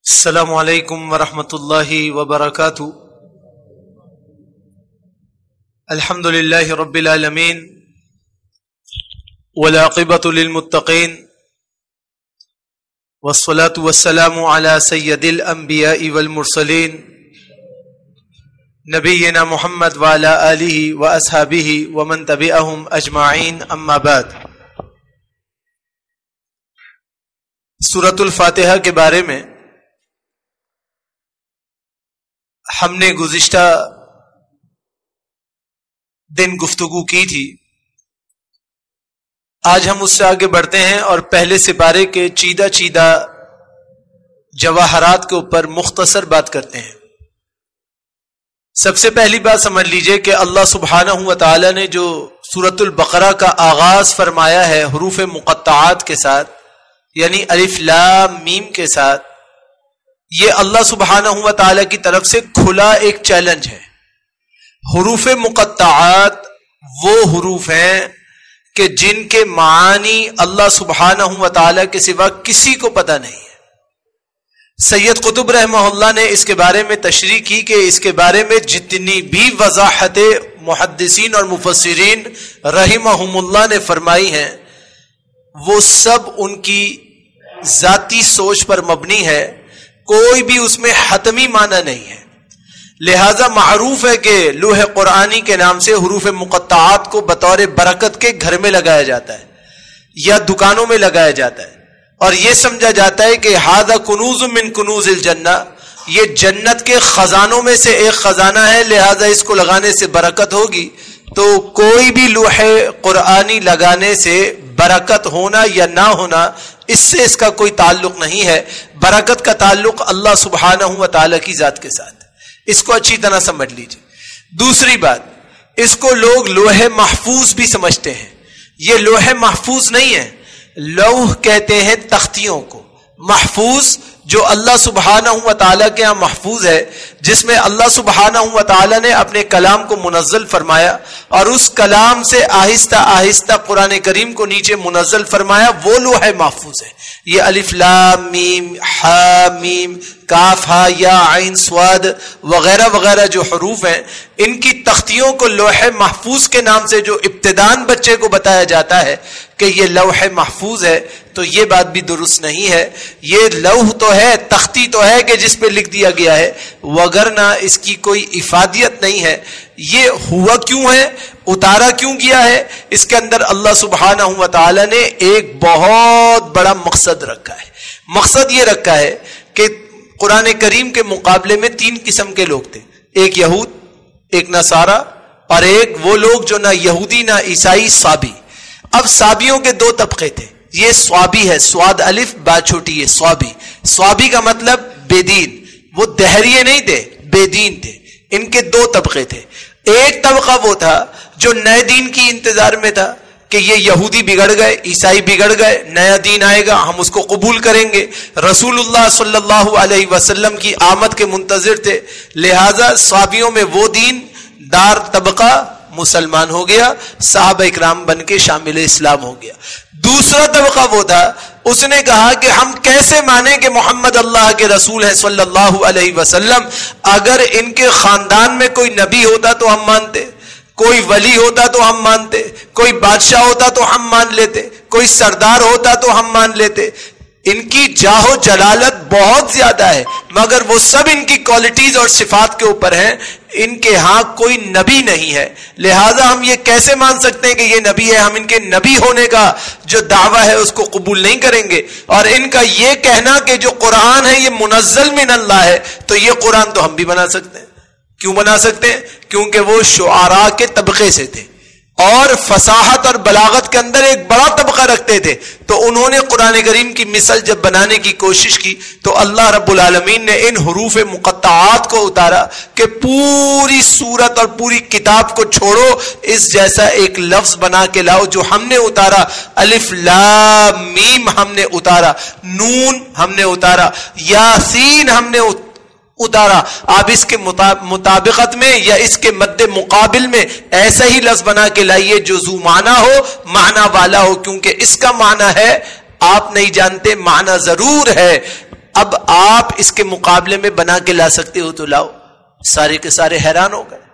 السلام علیکم ورحمۃ اللہ وبرکاتہ۔ الحمد للہ رب العالمین والعاقبۃ للمتقین والصلاة والسلام علی سید الانبیاء والمرسلین نبینا محمد وعلی آلہ واصحابہ ومن تبعہم اجمعین، اما بعد۔ سورۃ الفاتحہ کے بارے میں ہم نے گزشتہ دن گفتگو کی تھی۔ آج ہم اس سے آگے بڑھتے ہیں اور پہلے سپارے کے چیدہ جواہرات کے اوپر مختصر بات کرتے ہیں۔ سب سے پہلی بات سمجھ لیجئے کہ اللہ سبحانہ و تعالی نے جو سورۃ البقرہ کا آغاز فرمایا ہے حروف مقطعات کے ساتھ، یعنی الف لام میم کے ساتھ، یہ اللہ سبحانہ و تعالی کی طرف سے کھلا ایک چیلنج ہے۔ حروف مقطعات وہ حروف ہیں کہ جن کے معانی اللہ سبحانہ و تعالی کے سوا کسی کو پتہ نہیں ہے۔ سید قطب رحمہ اللہ نے اس کے بارے میں تشریح کی کہ اس کے بارے میں جتنی بھی وضاحت محدثین اور مفسرین رحمہم اللہ نے فرمائی ہیں، وہ سب ان کی ذاتی سوچ پر مبنی ہے، کوئی بھی اس میں حتمی معنی نہیں ہے۔ لہذا معروف ہے کہ لوح قرآنی کے نام سے حروف مقطعات کو بطور برکت کے گھر میں لگایا جاتا ہے یا دکانوں میں لگایا جاتا ہے، اور یہ سمجھا جاتا ہے کہ ھذا کنوز من کنوز الجنہ، یہ جنت کے خزانوں میں سے ایک خزانہ ہے، لہذا اس کو لگانے سے برکت ہوگی۔ تو کوئی بھی لوح قرآنی لگانے سے برکت ہونا یا نہ ہونا، اس سے اس کا کوئی تعلق نہیں ہے۔ برکت کا تعلق اللہ سبحانہ و تعالی کی ذات کے ساتھ، اس کو اچھی طرح سمجھ لیجئے۔ دوسری بات، اس کو لوگ لوح محفوظ بھی سمجھتے ہیں۔ یہ لوح محفوظ نہیں ہے، لوح کہتے ہیں تختیوں کو۔ محفوظ جو اللہ سبحانہ و تعالیٰ کے ہاں محفوظ ہے، جس میں اللہ سبحانہ و تعالیٰ نے اپنے کلام کو منزل فرمایا اور اس کلام سے آہستہ آہستہ قرآن کریم کو نیچے منزل فرمایا، وہ لوح محفوظ ہے۔ یہ الف لام میم ہا میم کاف ہا یا عین صاد وغیرہ وغیرہ جو حروف ہیں، ان کی تختیوں کو لوح محفوظ کے نام سے جو ابتداً بچے کو بتایا جاتا ہے کہ یہ لوح محفوظ ہے، تو یہ بات بھی درست نہیں ہے۔ یہ لوح تو ہے، تختی تو ہے کہ جس پہ لکھ دیا گیا ہے، وگرنہ اس کی کوئی افادیت نہیں ہے۔ یہ ہوا کیوں ہے، اتارا کیوں گیا ہے، اس کے اندر اللہ سبحانہ و تعالی نے ایک بہت بڑا مقصد رکھا ہے۔ مقصد یہ رکھا ہے کہ قرآن کریم کے مقابلے میں 3 قسم کے لوگ تھے، ایک یہود، ایک نصارہ، اور ایک وہ لوگ جو نہ یہودی نہ عیسائی، صابی۔ اب صابیوں کے 2 طبقے تھے۔ یہ صابی ہے، سواد الف با چھوٹی ہے، صابی۔ صابی کا مطلب بے دین، وہ دہریے نہیں تھے، بے دین تھے۔ ان کے 2 طبقے تھے۔ ایک طبقہ وہ تھا جو نئے دین کی انتظار میں تھا کہ یہ یہودی بگڑ گئے، عیسائی بگڑ گئے، نیا دین آئے گا، ہم اس کو قبول کریں گے۔ رسول اللہ صلی اللہ علیہ وسلم کی آمد کے منتظر تھے، لہذا صحابیوں میں وہ دین دار طبقہ مسلمان ہو گیا، صحابہ اکرام بن کے شامل اسلام ہو گیا۔ دوسرا طبقہ وہ تھا، اس نے کہا کہ ہم کیسے مانیں کہ محمد اللہ کے رسول ہیں صلی اللہ علیہ وسلم، اگر ان کے خاندان میں کوئی نبی ہوتا تو ہم مانتے، کوئی ولی ہوتا تو ہم مانتے، کوئی بادشاہ ہوتا تو ہم مان لیتے، کوئی سردار ہوتا تو ہم مان لیتے۔ ان کی جاہ و جلالت بہت زیادہ ہے، مگر وہ سب ان کی کوالٹیز اور صفات کے اوپر ہیں، ان کے ہاں کوئی نبی نہیں ہے، لہٰذا ہم یہ کیسے مان سکتے ہیں کہ یہ نبی ہے؟ ہم ان کے نبی ہونے کا جو دعویٰ ہے اس کو قبول نہیں کریں گے۔ اور ان کا یہ کہنا کہ جو قرآن ہے یہ منزل من اللہ ہے، تو یہ قرآن تو ہم بھی بنا سکتے ہیں۔ کیوں بنا سکتے ہیں؟ کیونکہ وہ شعراء کے طبقے سے تھے اور فصاحت اور بلاغت کے اندر ایک بڑا طبقہ رکھتے تھے، تو انہوں نے قرآن کریم کی مثل جب بنانے کی کوشش کی تو اللہ رب العالمین نے ان حروف مقطعات کو اتارا کہ پوری سورت اور پوری کتاب کو چھوڑو، اس جیسا ایک لفظ بنا کے لاؤ جو ہم نے اتارا۔ الف لام میم ہم نے اتارا، نون ہم نے اتارا، یاسین ہم نے اتارا۔ آپ اس کے مطابقت میں یا اس کے مد مقابل میں ایسا ہی لفظ بنا کے لائیے جو ذو معنی ہو، معنی والا ہو، کیونکہ اس کا معنی ہے آپ نہیں جانتے، معنی ضرور ہے۔ اب آپ اس کے مقابلے میں بنا کے لا سکتے ہو تو لاؤ. سارے کے سارے حیران ہو گئے.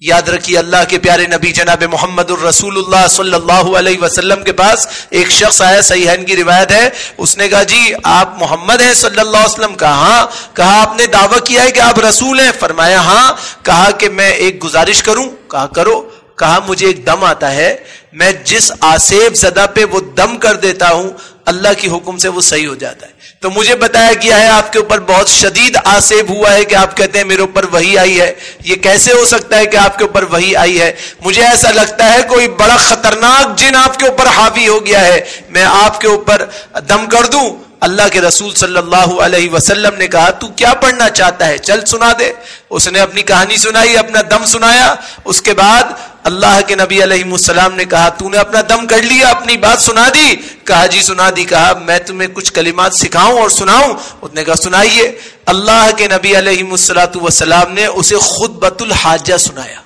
یاد رکھیے اللہ کے پیارے نبی جناب محمد الرسول اللہ صلی اللہ علیہ وسلم کے پاس ایک شخص آیا, صحیحین کی روایت ہے, اس نے کہا جی آپ محمد ہیں صلی اللہ علیہ وسلم؟ کہا ہاں. کہا آپ نے دعویٰ کیا ہے کہ آپ رسول ہیں؟ فرمایا ہاں. کہا کہ میں ایک گزارش کروں؟ کہا کرو. کہا مجھے ایک دم آتا ہے, میں جس آسیب زدہ پہ وہ دم کر دیتا ہوں اللہ کی حکم سے وہ صحیح ہو جاتا ہے. تو مجھے بتایا گیا ہے آپ کے اوپر بہت شدید آسیب ہوا ہے کہ آپ کہتے ہیں میرے اوپر وحی آئی ہے. یہ کیسے ہو سکتا ہے کہ آپ کے اوپر وحی آئی ہے؟ مجھے ایسا لگتا ہے کوئی بڑا خطرناک جن آپ کے اوپر حاوی ہو گیا ہے, میں آپ کے اوپر دم کر دوں. اللہ کے رسول صلی اللہ علیہ وسلم نے کہا تو کیا پڑھنا چاہتا ہے, چل سنا دے. اس نے اپنی کہانی سنائی, اپنا دم سنایا. اس کے بعد اللہ کے نبی علیہ السلام نے کہا تو نے اپنا دم کر لیا, اپنی بات سنا دی؟ کہا جی سنا دی. کہا میں تمہیں کچھ کلمات سکھاؤں اور سناؤں؟ اس نے کہا سنائیے. اللہ کے نبی علیہ السلام نے اسے خطبۃ الحاجہ سنایا.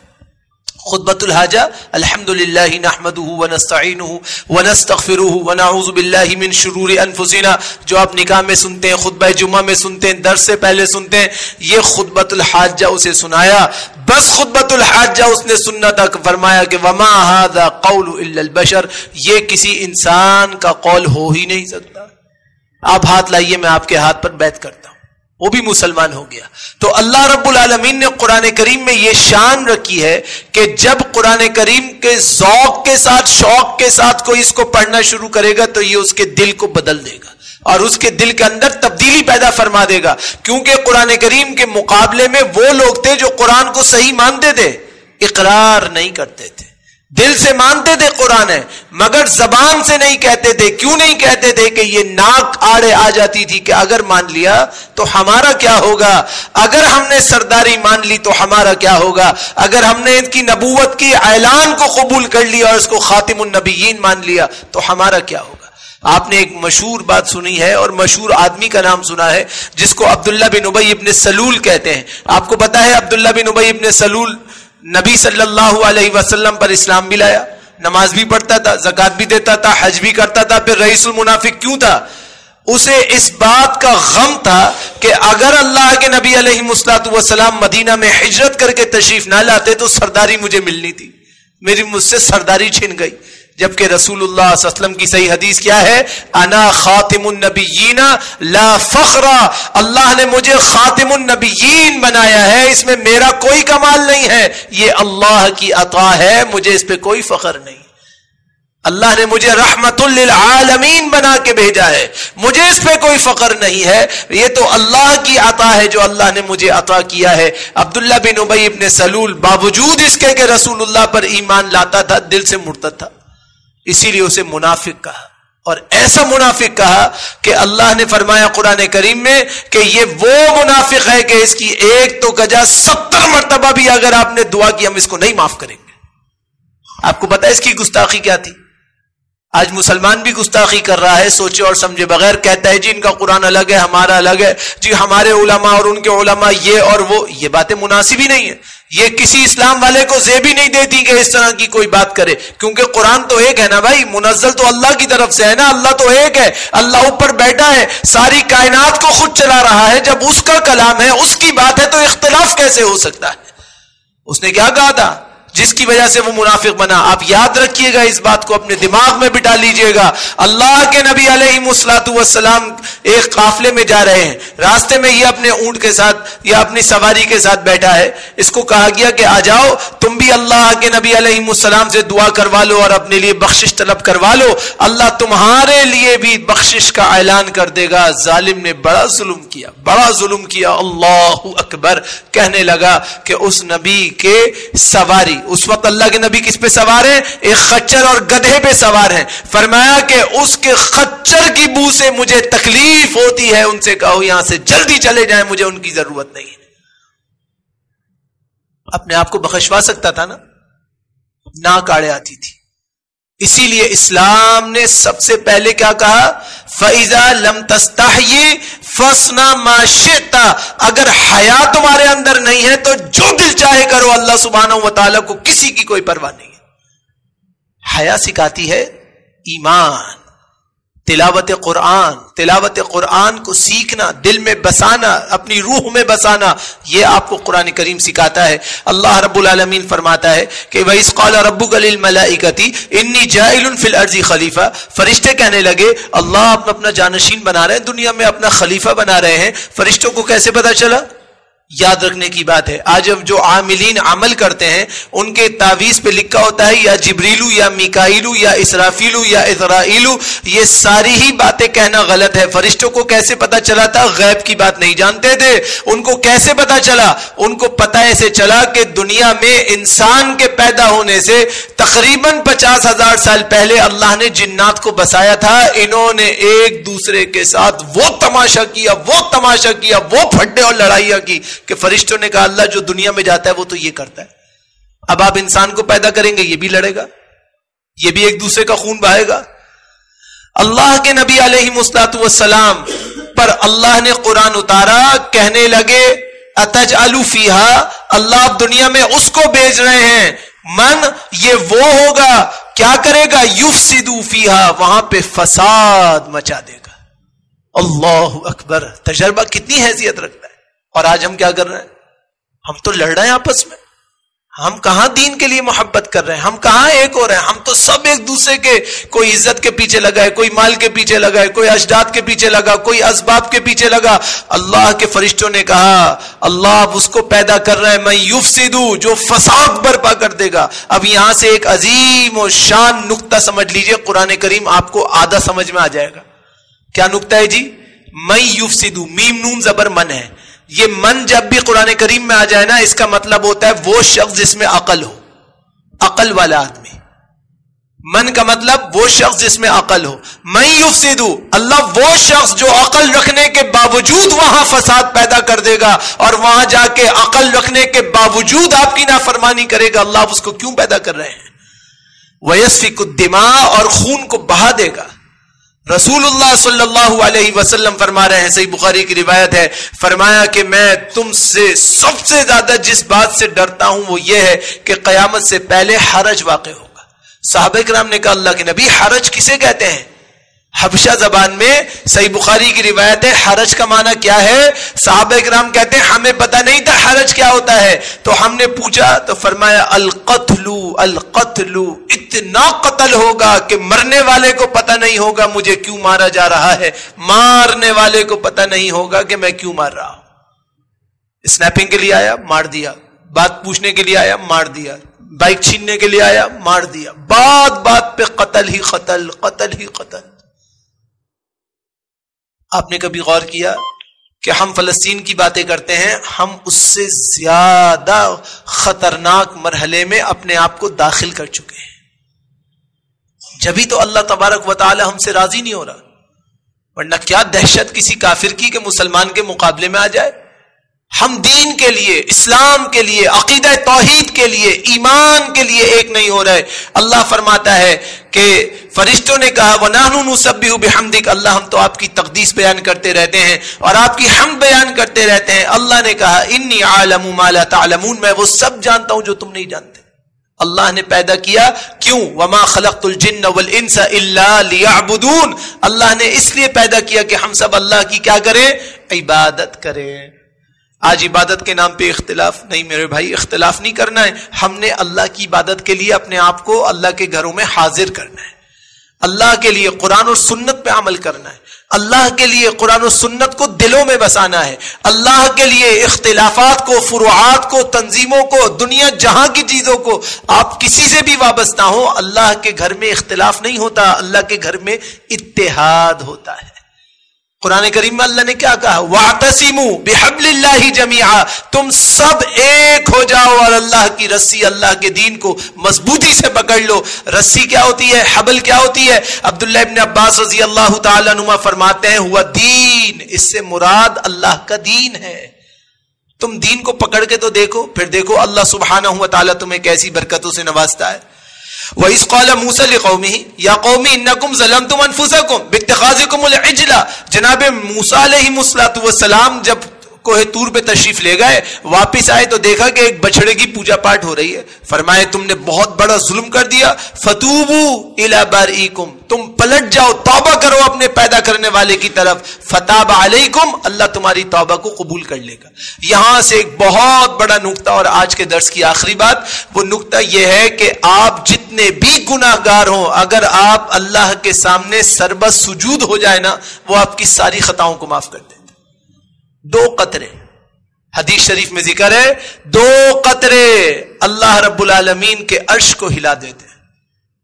خطبۃ الحاجہ الحمدللہ نحمدہ ونستعینہ ونستغفرہ ونعوذ باللہ من شرور انفسنا, جو آپ نکاح میں سنتے ہیں, خطبہ جمعہ میں سنتے ہیں, درس سے پہلے سنتے ہیں, یہ خطبۃ الحاجہ اسے سنایا. بس خطبۃ الحاجہ اس نے سننا تھا. فرمایا کہ وما ھذا قول الا البشر, یہ کسی انسان کا قول ہو ہی نہیں سکتا. آپ ہاتھ لائیے, میں آپ کے ہاتھ پر بیعت کرتا ہوں. وہ بھی مسلمان ہو گیا. تو اللہ رب العالمین نے قرآن کریم میں یہ شان رکھی ہے کہ جب قرآن کریم کے ذوق کے ساتھ, شوق کے ساتھ کوئی اس کو پڑھنا شروع کرے گا تو یہ اس کے دل کو بدل دے گا اور اس کے دل کے اندر تبدیلی پیدا فرما دے گا. کیونکہ قرآن کریم کے مقابلے میں وہ لوگ تھے جو قرآن کو صحیح مانتے تھے, اقرار نہیں کرتے تھے, دل سے مانتے تھے قرآن ہے مگر زبان سے نہیں کہتے تھے. کیوں نہیں کہتے تھے؟ کہ یہ ناک آڑے آ جاتی تھی کہ اگر مان لیا تو ہمارا کیا ہوگا, اگر ہم نے سرداری مان لی تو ہمارا کیا ہوگا, اگر ہم نے ان کی نبوت کی اعلان کو قبول کر لیا اور اس کو خاتم النبیین مان لیا تو ہمارا کیا ہوگا. آپ نے ایک مشہور بات سنی ہے اور مشہور آدمی کا نام سنا ہے جس کو عبداللہ بن ابی ابن سلول کہتے ہیں. آپ کو پتا ہے عبداللہ بن ابی ابن سلول نبی صلی اللہ علیہ وسلم پر اسلام بھی لایا, نماز بھی پڑھتا تھا, زکات بھی دیتا تھا, حج بھی کرتا تھا. پھر رئیس المنافق کیوں تھا؟ اسے اس بات کا غم تھا کہ اگر اللہ کے نبی علیہ السلام مدینہ میں ہجرت کر کے تشریف نہ لاتے تو سرداری مجھے ملنی تھی, میری مجھ سے سرداری چھن گئی. جبکہ رسول اللہ صلی اللہ علیہ وسلم کی صحیح حدیث کیا ہے؟ انا خاتم النبیین لا فخر, اللہ نے مجھے خاتم النبیین بنایا ہے, اس میں میرا کوئی کمال نہیں ہے, یہ اللہ کی عطا ہے, مجھے اس پہ کوئی فخر نہیں. اللہ نے مجھے رحمت للعالمین بنا کے بھیجا ہے, مجھے اس پہ کوئی فخر نہیں ہے, یہ تو اللہ کی عطا ہے جو اللہ نے مجھے عطا کیا ہے. عبداللہ بن ابی ابن سلول باوجود اس کے کہ رسول اللہ پر ایمان لاتا تھا دل سے مرتد تھا, اسی لیے اسے منافق کہا. اور ایسا منافق کہا کہ اللہ نے فرمایا قرآن کریم میں کہ یہ وہ منافق ہے کہ اس کی ایک تو گجا 70 مرتبہ بھی اگر آپ نے دعا کی ہم اس کو نہیں معاف کریں گے. آپ کو پتا ہے اس کی گستاخی کیا تھی؟ آج مسلمان بھی گستاخی کر رہا ہے سوچے اور سمجھے بغیر. کہتا ہے جی ان کا قرآن الگ ہے ہمارا الگ ہے, جی ہمارے علماء اور ان کے علماء یہ اور وہ. یہ باتیں مناسب ہی نہیں ہے, یہ کسی اسلام والے کو زیب ہی نہیں دیتی کہ اس طرح کی کوئی بات کرے. کیونکہ قرآن تو ایک ہے نا بھائی, منزل تو اللہ کی طرف سے ہے نا, اللہ تو ایک ہے, اللہ اوپر بیٹھا ہے, ساری کائنات کو خود چلا رہا ہے. جب اس کا کلام ہے, اس کی بات ہے, تو اختلاف کیسے ہو سکتا ہے؟ اس نے کیا کہا تھا جس کی وجہ سے وہ منافق بنا؟ آپ یاد رکھیے گا, اس بات کو اپنے دماغ میں بٹھا لیجئے گا. اللہ کے نبی علیہ السلام ایک قافلے میں جا رہے ہیں, راستے میں یہ اپنے اونٹ کے ساتھ یا اپنی سواری کے ساتھ بیٹھا ہے. اس کو کہا گیا کہ آ جاؤ تم بھی اللہ کے نبی علیہ السلام سے دعا کروا لو اور اپنے لیے بخشش طلب کروا لو, اللہ تمہارے لیے بھی بخشش کا اعلان کر دے گا. ظالم نے بڑا ظلم کیا, بڑا ظلم کیا. اللہ اکبر کہنے لگا کہ اس نبی کے سواری, اس وقت اللہ کے نبی کس پہ سوار ہیں؟ ایک خچر اور گدھے پہ سوار ہیں. فرمایا کہ اس کے خچر کی بو سے مجھے تکلیف ہوتی ہے, ان سے کہو یہاں سے جلدی چلے جائیں, مجھے ان کی ضرورت نہیں ہے. اپنے آپ کو بخشوا سکتا تھا نا, ناک آڑے آتی تھی. اسی لیے اسلام نے سب سے پہلے کیا کہا؟ فَإِذَا لَمْ تَسْتَحْيِ فَاصْنَعْ مَا شِئْتَ, اگر حیا تمہارے اندر نہیں ہے تو جو دل چاہے کرو, اللہ سبحانہ و تعالیٰ کو کسی کی کوئی پرواہ نہیں ہے. حیا سکھاتی ہے ایمان, تلاوت قرآن کو سیکھنا، دل میں بسانا، اپنی روح میں بسانا، یہ آپ کو قرآن کریم سکھاتا ہے۔ اللہ رب العالمین فرماتا ہے کہ وَإِذْ قَالَ رَبُّكَ لِلْمَلَائِكَةِ إِنِّي جَاعِلٌ فِي الْأَرْضِ خَلِيفَةً، فرشتے کہنے لگے اللہ اپنا جانشین بنا رہے ہیں، دنیا میں اپنا خلیفہ بنا رہے ہیں۔ فرشتوں کو کیسے پتا چلا؟ یاد رکھنے کی بات ہے، آج اب جو عاملین عمل کرتے ہیں ان کے تعویذ پہ لکھا ہوتا ہے یا جبریلو یا میکائیلو یا اسرافیلو یا اسرائیلو، یہ ساری ہی باتیں کہنا غلط ہے۔ فرشتوں کو کیسے پتا چلا تھا؟ غیب کی بات نہیں جانتے تھے۔ ان کو کیسے پتا چلا؟ ان کو پتا ایسے چلا کہ دنیا میں انسان کے پیدا ہونے سے تقریباً 50,000 سال پہلے اللہ نے جنات کو بسایا تھا، انہوں نے ایک دوسرے کے ساتھ وہ تماشا کیا، وہ پھڈے اور لڑائیاں کی کہ فرشتوں نے کہا اللہ جو دنیا میں جاتا ہے وہ تو یہ کرتا ہے، اب آپ انسان کو پیدا کریں گے یہ بھی لڑے گا، یہ بھی ایک دوسرے کا خون بہائے گا۔ اللہ کے نبی علیہ الصلوۃ والسلام پر اللہ نے قرآن اتارا، کہنے لگے اتجعل فیہا، اللہ اب دنیا میں اس کو بھیج رہے ہیں، من یہ وہ ہوگا کیا کرے گا، یفسد فیہا، وہاں پہ فساد مچا دے گا۔ اللہ اکبر، تجربہ کتنی حیثیت رکھتا ہے۔ اور آج ہم کیا کر رہے ہیں؟ ہم تو لڑ رہے ہیں آپس میں، ہم کہاں دین کے لیے محبت کر رہے ہیں، ہم کہاں ایک ہو رہے ہیں، ہم تو سب ایک دوسرے کے، کوئی عزت کے پیچھے لگا ہے، کوئی مال کے پیچھے لگا ہے، کوئی اجداد کے پیچھے لگا، کوئی اسباب کے پیچھے لگا۔ اللہ کے فرشتوں نے کہا اللہ اب اس کو پیدا کر رہا ہے میں یفسدو، جو فساد برپا کر دے گا۔ اب یہاں سے ایک عظیم و شان نقطہ سمجھ لیجئے، قرآن کریم آپ کو آدھا سمجھ میں آ جائے گا۔ کیا نقطہ ہے جی؟ میں یفسدو، میم نون زبر من ہے، یہ من جب بھی قرآن کریم میں آ جائے نا، اس کا مطلب ہوتا ہے وہ شخص جس میں عقل ہو، عقل والا آدمی۔ من کا مطلب وہ شخص جس میں عقل ہو۔ من یفسدو، اللہ وہ شخص جو عقل رکھنے کے باوجود وہاں فساد پیدا کر دے گا، اور وہاں جا کے عقل رکھنے کے باوجود آپ کی نافرمانی کرے گا، اللہ اس کو کیوں پیدا کر رہے ہیں؟ وَيَسْفِكُ الدِّمَاءَ، اور خون کو بہا دے گا۔ رسول اللہ صلی اللہ علیہ وسلم فرما رہے ہیں، صحیح بخاری کی روایت ہے، فرمایا کہ میں تم سے سب سے زیادہ جس بات سے ڈرتا ہوں وہ یہ ہے کہ قیامت سے پہلے حرج واقع ہوگا۔ صحابہ کرام نے کہا اللہ کے نبی حرج کسے کہتے ہیں؟ حبشہ زبان میں صحیح بخاری کی روایت ہے، حرج کا معنی کیا ہے؟ صحابہ کرام کہتے ہیں ہمیں پتہ نہیں تھا حرج کیا ہوتا ہے، تو ہم نے پوچھا تو فرمایا القتل، اتنا قتل ہوگا کہ مرنے والے کو پتہ نہیں ہوگا مجھے کیوں مارا جا رہا ہے، مارنے والے کو پتہ نہیں ہوگا کہ میں کیوں مار رہا ہوں۔ اسنیپنگ کے لیے آیا مار دیا، بات پوچھنے کے لیے آیا مار دیا، بائک چھیننے کے لیے آیا مار دیا، بات بات پہ قتل ہی قتل، قتل ہی قتل۔ آپ نے کبھی غور کیا کہ ہم فلسطین کی باتیں کرتے ہیں، ہم اس سے زیادہ خطرناک مرحلے میں اپنے آپ کو داخل کر چکے ہیں، جبھی تو اللہ تبارک و تعالی ہم سے راضی نہیں ہو رہا، ورنہ کیا دہشت کسی کافر کی کہ مسلمان کے مقابلے میں آ جائے۔ ہم دین کے لیے، اسلام کے لیے، عقیدہ توحید کے لیے، ایمان کے لیے ایک نہیں ہو رہے۔ اللہ فرماتا ہے کہ فرشتوں نے کہا وَنَحْنُ نُسَبِّحُ بِحَمْدِكَ، اللہ ہم تو آپ کی تقدیس بیان کرتے رہتے ہیں اور آپ کی حمد بیان کرتے رہتے ہیں۔ اللہ نے کہا انی عالم ما لا تعلمون، میں وہ سب جانتا ہوں جو تم نہیں جانتے۔ اللہ نے پیدا کیا کیوں؟ وما خلقت الجن والانس الا ليعبدون، اللہ نے اس لیے پیدا کیا کہ ہم سب اللہ کی کیا کریں؟ عبادت کریں۔ آج عبادت کے نام پہ اختلاف نہیں میرے بھائی، اختلاف نہیں کرنا ہے، ہم نے اللہ کی عبادت کے لیے اپنے آپ کو اللہ کے گھروں میں حاضر کرنا ہے، اللہ کے لیے قرآن اور سنت پہ عمل کرنا ہے، اللہ کے لیے قرآن و سنت کو دلوں میں بسانا ہے، اللہ کے لیے اختلافات کو، فروعات کو، تنظیموں کو، دنیا جہاں کی چیزوں کو، آپ کسی سے بھی وابستہ ہوں، اللہ کے گھر میں اختلاف نہیں ہوتا، اللہ کے گھر میں اتحاد ہوتا ہے۔ قرآن کریم میں اللہ نے کیا کہا؟ وَاعْتَصِمُوا بِحَبْلِ اللَّهِ جَمِيعًا، تم سب ایک ہو جاؤ اور اللہ کی رسی، اللہ کے دین کو مضبوطی سے پکڑ لو۔ رسی کیا ہوتی ہے؟ حبل کیا ہوتی ہے؟ عبداللہ ابن عباس رضی اللہ تعالیٰ عنہ فرماتے ہیں ہوا دین، اس سے مراد اللہ کا دین ہے۔ تم دین کو پکڑ کے تو دیکھو، پھر دیکھو اللہ سبحانہ و تعالیٰ تمہیں کیسی برکتوں سے نوازتا ہے۔ وَإِذْ قَالَ مُوسَىٰ لِقَوْمِهِ يَا قَوْمِ إِنَّكُمْ ظَلَمْتُمْ أَنفُسَكُمْ بِاتِّخَاذِكُمُ الْعِجْلَ، جناب موسیٰ علیہ السلام جب کوہ طور پہ تشریف لے گئے, واپس آئے تو دیکھا کہ ایک بچڑے کی پوجا پاٹ ہو رہی ہے. فرمائے تم نے بہت بڑا ظلم کر دیا, فتوبوا الی بارئکم, تم پلٹ جاؤ, توبہ کرو اپنے پیدا کرنے والے کی طرف, فتاب علیکم, اللہ تمہاری توبہ کو قبول کر لے گا. یہاں سے ایک بہت بڑا نقطہ, اور آج کے درس کی آخری بات, وہ نقطہ یہ ہے کہ آپ جتنے بھی گناہگار ہوں, اگر آپ اللہ کے سامنے سربت سجود ہو جائے نا, وہ آپ کی ساری خطاؤں کو معاف کر دیتے. 2 قطرے, حدیث شریف میں ذکر ہے, 2 قطرے اللہ رب العالمین کے عرش کو ہلا دیتے ہیں.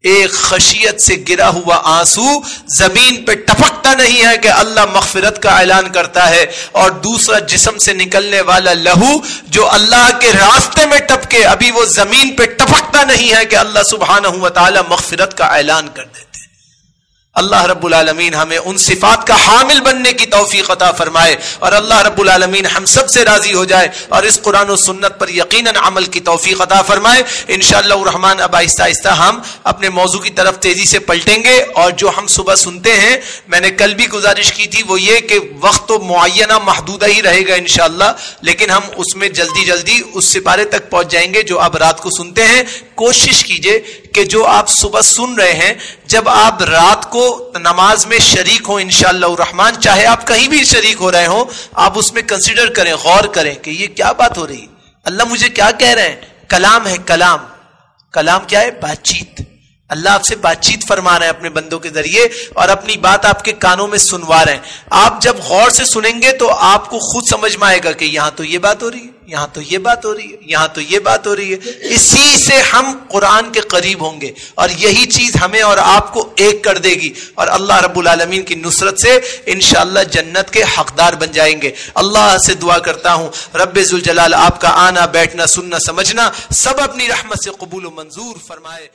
ایک خشیت سے گرا ہوا آنسو زمین پہ ٹپکتا نہیں ہے کہ اللہ مغفرت کا اعلان کرتا ہے, اور دوسرا جسم سے نکلنے والا لہو جو اللہ کے راستے میں ٹپکے, ابھی وہ زمین پہ ٹپکتا نہیں ہے کہ اللہ سبحانہ و تعالی مغفرت کا اعلان کر دیتے. اللہ رب العالمین ہمیں ان صفات کا حامل بننے کی توفیق عطا فرمائے, اور اللہ رب العالمین ہم سب سے راضی ہو جائے, اور اس قرآن و سنت پر یقیناً عمل کی توفیق عطا فرمائے. انشاءاللہ الرحمن اب آہستہ آہستہ ہم اپنے موضوع کی طرف تیزی سے پلٹیں گے, اور جو ہم صبح سنتے ہیں, میں نے کل بھی گزارش کی تھی, وہ یہ کہ وقت تو معینہ محدودہ ہی رہے گا انشاءاللہ, لیکن ہم اس میں جلدی جلدی اس سپارے تک پہنچ جائیں گے جو آپ رات کو سنتے ہیں. کوشش کیجئے کہ جو آپ صبح سن رہے ہیں, جب آپ رات کو نماز میں شریک ہوں انشاءاللہ الرحمن, چاہے آپ کہیں بھی شریک ہو رہے ہوں, آپ اس میں کنسیڈر کریں, غور کریں کہ یہ کیا بات ہو رہی ہے, اللہ مجھے کیا کہہ رہے ہیں. کلام ہے, کلام. کلام کیا ہے؟ بات چیت. اللہ آپ سے بات چیت فرما رہے ہیں اپنے بندوں کے ذریعے, اور اپنی بات آپ کے کانوں میں سنوا رہے ہیں. آپ جب غور سے سنیں گے تو آپ کو خود سمجھ میں آئے گا کہ یہاں تو یہ بات ہو رہی ہے, یہاں تو یہ بات ہو رہی ہے, یہاں تو یہ بات ہو رہی ہے. اسی سے ہم قرآن کے قریب ہوں گے, اور یہی چیز ہمیں اور آپ کو ایک کر دے گی, اور اللہ رب العالمین کی نصرت سے انشاءاللہ جنت کے حقدار بن جائیں گے. اللہ سے دعا کرتا ہوں رب ذوالجلال آپ کا آنا, بیٹھنا, سننا, سمجھنا سب اپنی رحمت سے قبول و منظور فرمائے.